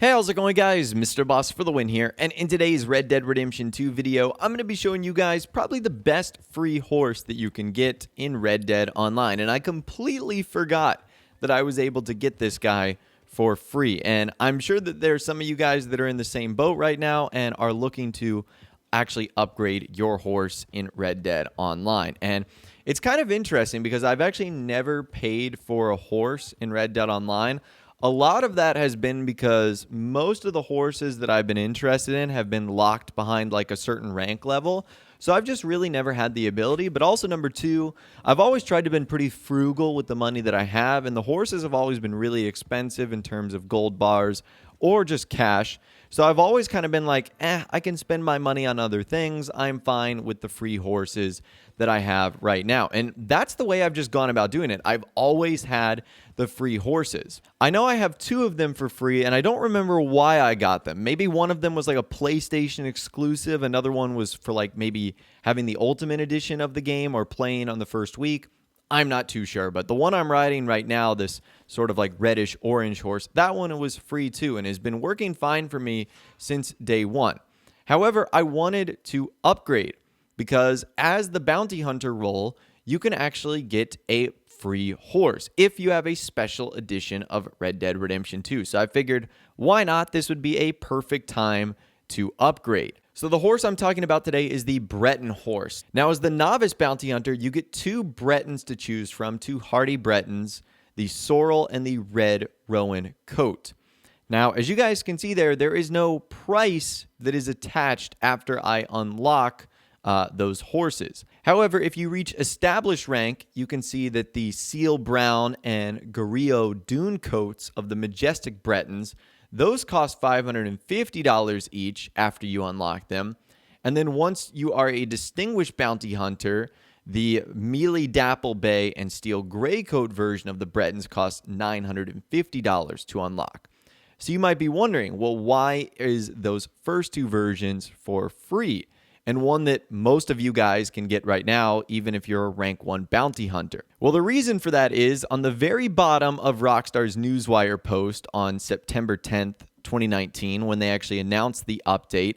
Hey, how's it going, guys? Mr. Boss for the win here, and in today's Red Dead Redemption 2 video, I'm going to be showing you guys probably the best free horse that you can get in Red Dead Online, and I completely forgot that I was able to get this guy for free, and I'm sure that there's some of you guys that are in the same boat right now and are looking to actually upgrade your horse in Red Dead Online, and it's kind of interesting because I've actually never paid for a horse in Red Dead Online. A lot of that has been because most of the horses that I've been interested in have been locked behind like a certain rank level. So I've just really never had the ability. But also number two, I've always tried to be pretty frugal with the money that I have. And the horses have always been really expensive in terms of gold bars or just cash. So I've always kind of been like, I can spend my money on other things. I'm fine with the free horses that I have right now. And that's the way I've just gone about doing it. I've always had the free horses. I know I have two of them for free, and I don't remember why I got them. Maybe one of them was like a PlayStation exclusive. Another one was for like maybe having the Ultimate Edition of the game or playing on the first week. I'm not too sure, but the one I'm riding right now, this sort of like reddish orange horse, that one was free too and has been working fine for me since day one. However, I wanted to upgrade because as the bounty hunter role, you can actually get a free horse if you have a special edition of Red Dead Redemption 2. So I figured, why not? This would be a perfect time to upgrade. So the horse I'm talking about today is the Breton horse. Now, as the novice bounty hunter, you get two Bretons to choose from, two hardy Bretons, the Sorrel and the red Roan coat. Now, as you guys can see there is no price that is attached after I unlock those horses. However, if you reach established rank, you can see that the Seal Brown and Grillo Dune coats of the Majestic Bretons, those cost $550 each after you unlock them. And then once you are a distinguished bounty hunter, the Mealy Dapple Bay and Steel Gray Coat version of the Bretons cost $950 to unlock. So you might be wondering, well, why is those first two versions for free? And one that most of you guys can get right now, even if you're a rank 1 bounty hunter. Well, the reason for that is on the very bottom of Rockstar's Newswire post on September 10th, 2019, when they actually announced the update,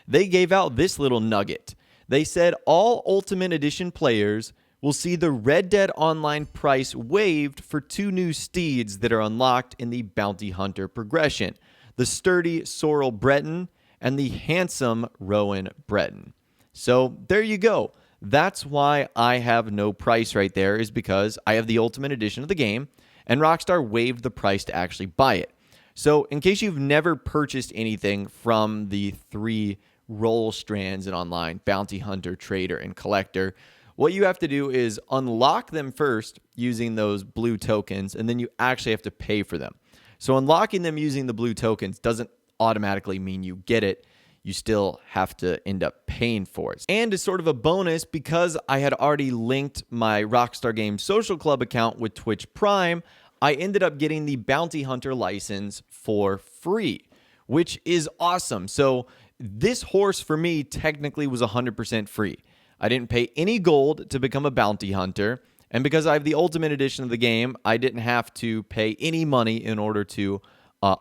they gave out this little nugget. They said all Ultimate Edition players will see the Red Dead Online price waived for two new steeds that are unlocked in the bounty hunter progression, the sturdy Sorrel Breton and the handsome Roan Breton. So there you go. That's why I have no price right there, is because I have the Ultimate Edition of the game, and Rockstar waived the price to actually buy it. So in case you've never purchased anything from the three role strands in online, Bounty Hunter, Trader, and Collector, what you have to do is unlock them first using those blue tokens, and then you actually have to pay for them. So unlocking them using the blue tokens doesn't automatically mean you get it. You still have to end up paying for it. And as sort of a bonus, because I had already linked my Rockstar Games Social Club account with Twitch Prime, I ended up getting the Bounty Hunter license for free, which is awesome. So this horse for me technically was 100% free. I didn't pay any gold to become a bounty hunter. And because I have the Ultimate Edition of the game, I didn't have to pay any money in order to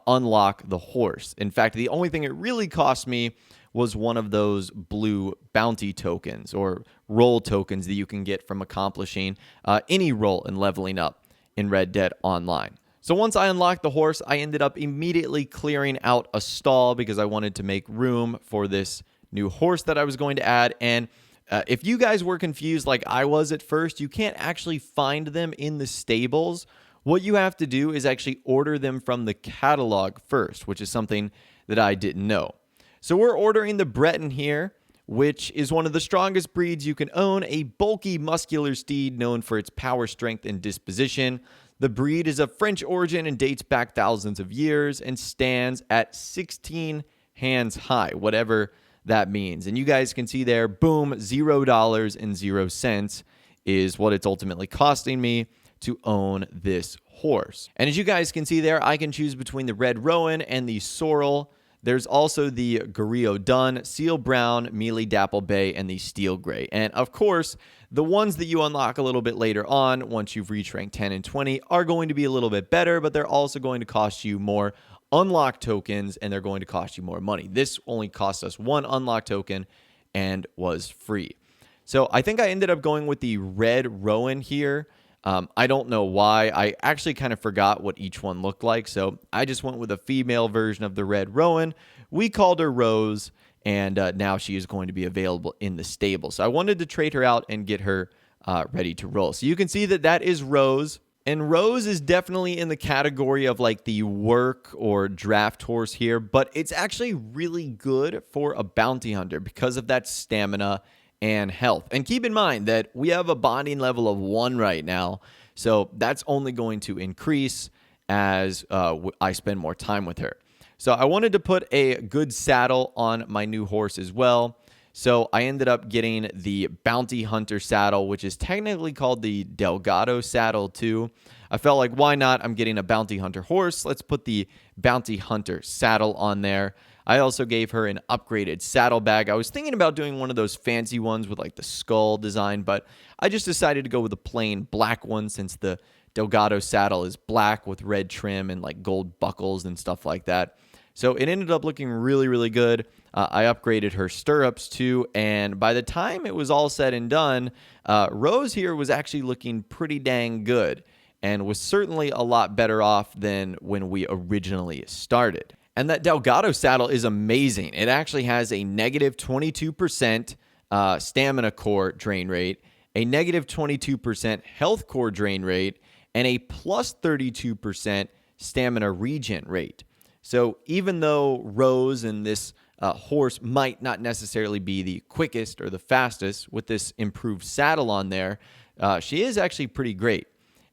unlock the horse. In fact, the only thing it really cost me was one of those blue bounty tokens or role tokens that you can get from accomplishing any role and leveling up in Red Dead Online. So once I unlocked the horse, I ended up immediately clearing out a stall because I wanted to make room for this new horse that I was going to add. And if you guys were confused like I was at first, you can't actually find them in the stables. What you have to do is actually order them from the catalog first, which is something that I didn't know. So we're ordering the Breton here, which is one of the strongest breeds you can own, a bulky, muscular steed known for its power, strength, and disposition. The breed is of French origin and dates back thousands of years and stands at 16 hands high, whatever that means. And you guys can see there, boom, $0.00 is what it's ultimately costing me to own this horse. And as you guys can see there, I can choose between the red Roan and the Sorrel. There's also the Grillo Dun, Seal Brown, Mealy Dapple Bay, and the Steel Gray. And of course, the ones that you unlock a little bit later on, once you've reached rank 10 and 20, are going to be a little bit better, but they're also going to cost you more unlock tokens, and they're going to cost you more money. This only cost us 1 unlock token and was free. So I think I ended up going with the red Roan here. I don't know why. I actually kind of forgot what each one looked like, so I just went with a female version of the red Roan. We called her Rose, and now she is going to be available in the stable. So I wanted to trade her out and get her ready to roll. So you can see that that is Rose. And Rose is definitely in the category of like the work or draft horse here, but it's actually really good for a bounty hunter because of that stamina and health. And keep in mind that we have a bonding level of 1 right now, so that's only going to increase as I spend more time with her. So I wanted to put a good saddle on my new horse as well. So I ended up getting the Bounty Hunter saddle, which is technically called the Delgado saddle too. I felt like, why not? I'm getting a Bounty Hunter horse. Let's put the Bounty Hunter saddle on there. I also gave her an upgraded saddlebag. I was thinking about doing one of those fancy ones with like the skull design, but I just decided to go with a plain black one since the Delgado saddle is black with red trim and like gold buckles and stuff like that. So it ended up looking really, really good. I upgraded her stirrups too, and by the time it was all said and done, Rose here was actually looking pretty dang good and was certainly a lot better off than when we originally started. And that Delgado saddle is amazing. It actually has a negative 22% stamina core drain rate, a negative 22% health core drain rate, and a plus 32% stamina regen rate. So even though Rose and this horse might not necessarily be the quickest or the fastest with this improved saddle on there, she is actually pretty great.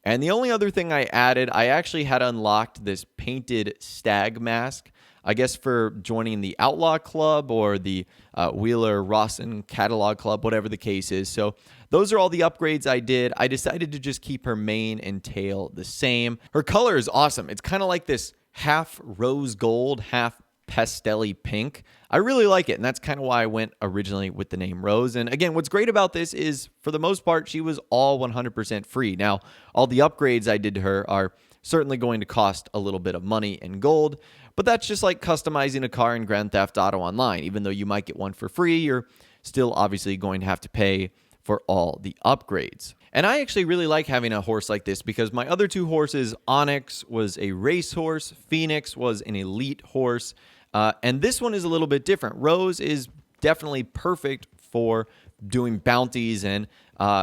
And the only other thing I added, I actually had unlocked this painted stag mask, I guess for joining the Outlaw Club or the Wheeler Rawson Catalog Club, whatever the case is. So those are all the upgrades I did. I decided to just keep her mane and tail the same. Her color is awesome. It's kind of like this half rose gold, half pastel-y pink. I really like it, and that's kind of why I went originally with the name Rose. And again, what's great about this is, for the most part, she was all 100% free. Now, all the upgrades I did to her are certainly going to cost a little bit of money and gold, but that's just like customizing a car in Grand Theft Auto Online. Even though you might get one for free, you're still obviously going to have to pay for all the upgrades. And I actually really like having a horse like this because my other 2 horses, Onyx was a race horse, Phoenix was an elite horse, and this one is a little bit different. Rose is definitely perfect for doing bounties and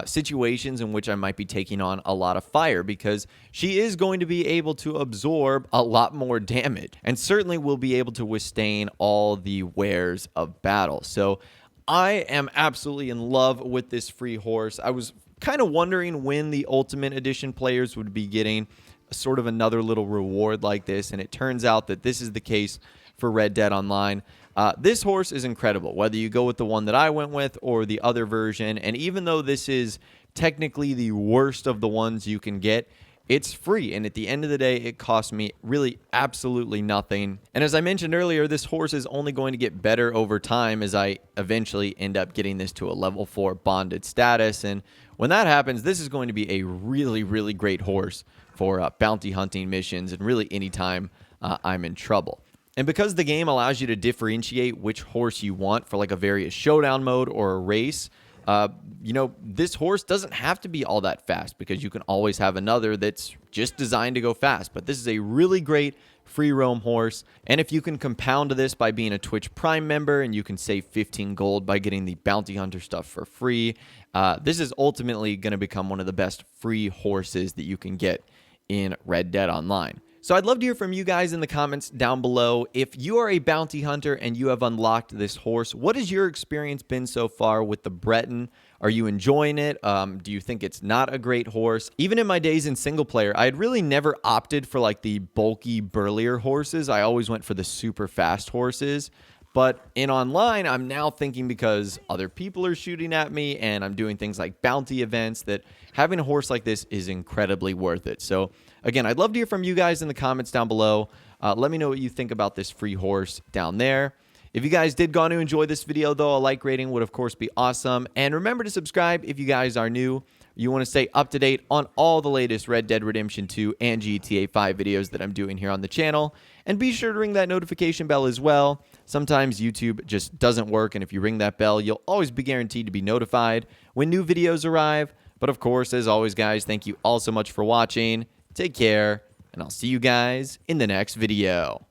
situations in which I might be taking on a lot of fire because she is going to be able to absorb a lot more damage and certainly will be able to withstand all the wears of battle. So I am absolutely in love with this free horse. I was kind of wondering when the Ultimate Edition players would be getting sort of another little reward like this, and it turns out that this is the case for Red Dead Online. This horse is incredible, whether you go with the one that I went with or the other version, and even though this is technically the worst of the ones you can get, it's free, and at the end of the day, it cost me really absolutely nothing. And as I mentioned earlier, this horse is only going to get better over time as I eventually end up getting this to a level 4 bonded status. And when that happens, this is going to be a really, really great horse for bounty hunting missions and really anytime I'm in trouble. And because the game allows you to differentiate which horse you want for like a various showdown mode or a race, this horse doesn't have to be all that fast because you can always have another that's just designed to go fast. But this is a really great free roam horse. And if you can compound this by being a Twitch Prime member and you can save 15 gold by getting the bounty hunter stuff for free, this is ultimately going to become one of the best free horses that you can get in Red Dead Online. So I'd love to hear from you guys in the comments down below. If you are a bounty hunter and you have unlocked this horse, what has your experience been so far with the Breton? Are you enjoying it? Do you think it's not a great horse? Even in my days in single player, I had really never opted for like the bulky, burlier horses. I always went for the super fast horses. But in online, I'm now thinking because other people are shooting at me and I'm doing things like bounty events that having a horse like this is incredibly worth it. So again, I'd love to hear from you guys in the comments down below. Let me know what you think about this free horse down there. If you guys did go on to enjoy this video, though, a like rating would, of course, be awesome. And remember to subscribe if you guys are new. you want to stay up to date on all the latest Red Dead Redemption 2 and GTA 5 videos that I'm doing here on the channel. And be sure to ring that notification bell as well. Sometimes YouTube just doesn't work, and if you ring that bell, you'll always be guaranteed to be notified when new videos arrive. But of course, as always, guys, thank you all so much for watching. Take care, and I'll see you guys in the next video.